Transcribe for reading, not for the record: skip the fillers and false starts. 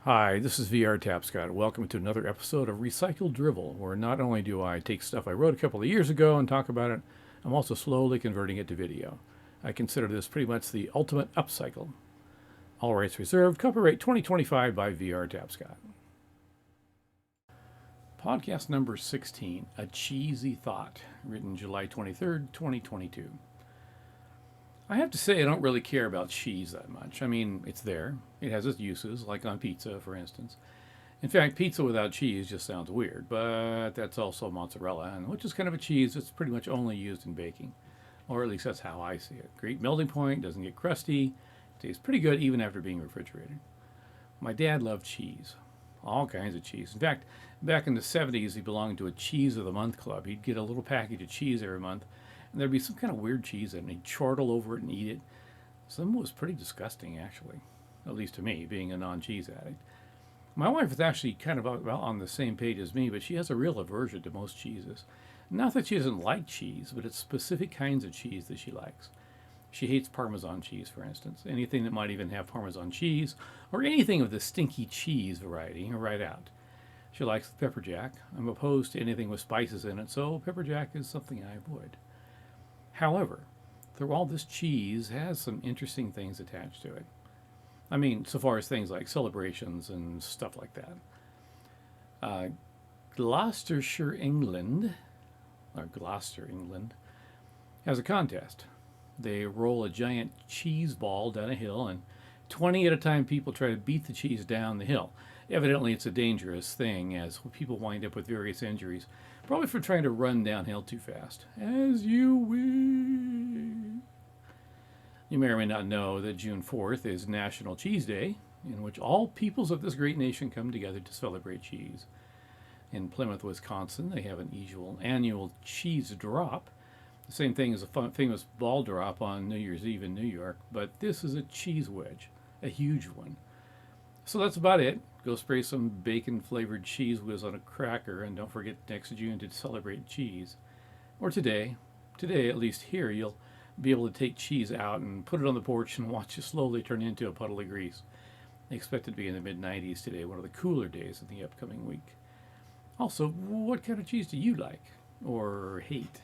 Hi, this is VR Tapscott. Welcome to another episode of Recycled Drivel, where not only do I take stuff I wrote a couple of years ago and talk about it, I'm also slowly converting it to video. I consider this pretty much the ultimate upcycle. All rights reserved, copyright 2025 by VR Tapscott. Podcast number 16, A Cheesy Thought, written July 23rd, 2022. I have to say, I don't really care about cheese that much. I mean, it's there. It has its uses, like on pizza, for instance. In fact, pizza without cheese just sounds weird, but that's also mozzarella, and which is kind of a cheese that's pretty much only used in baking. Or at least that's how I see it. Great melting point, doesn't get crusty, tastes pretty good even after being refrigerated. My dad loved cheese. All kinds of cheese. In fact, back in the 70s, he belonged to a Cheese of the Month club. He'd get a little package of cheese every month, and there'd be some kind of weird cheese in it, and he'd chortle over it and eat it. Some was pretty disgusting, actually, at least to me, being a non cheese addict. My wife is actually kind of on the same page as me, but she has a real aversion to most cheeses. Not that she doesn't like cheese, but it's specific kinds of cheese that she likes. She hates Parmesan cheese, for instance. Anything that might even have Parmesan cheese, or anything of the stinky cheese variety, right out. She likes the pepper jack. I'm opposed to anything with spices in it, so pepper jack is something I avoid. However, through all this cheese has some interesting things attached to it. I mean, so far as things like celebrations and stuff like that. Uh, Gloucestershire, England, or Gloucester, England, has a contest. They roll a giant cheese ball down a hill, and 20 at a time people try to beat the cheese down the hill. Evidently, it's a dangerous thing, as people wind up with various injuries, probably for trying to run downhill too fast. As you wish. You may or may not know that June 4th is National Cheese Day, in which all peoples of this great nation come together to celebrate cheese. In Plymouth, Wisconsin, they have an annual cheese drop. The same thing as a famous ball drop on New Year's Eve in New York, but this is a cheese wedge, a huge one. So that's about it. Go spray some bacon-flavored cheese whiz on a cracker, and don't forget next June to celebrate cheese. Or today, at least here, you'll be able to take cheese out and put it on the porch and watch it slowly turn into a puddle of grease. I expect it to be in the mid-90s today, one of the cooler days of the upcoming week. Also, what kind of cheese do you like or hate?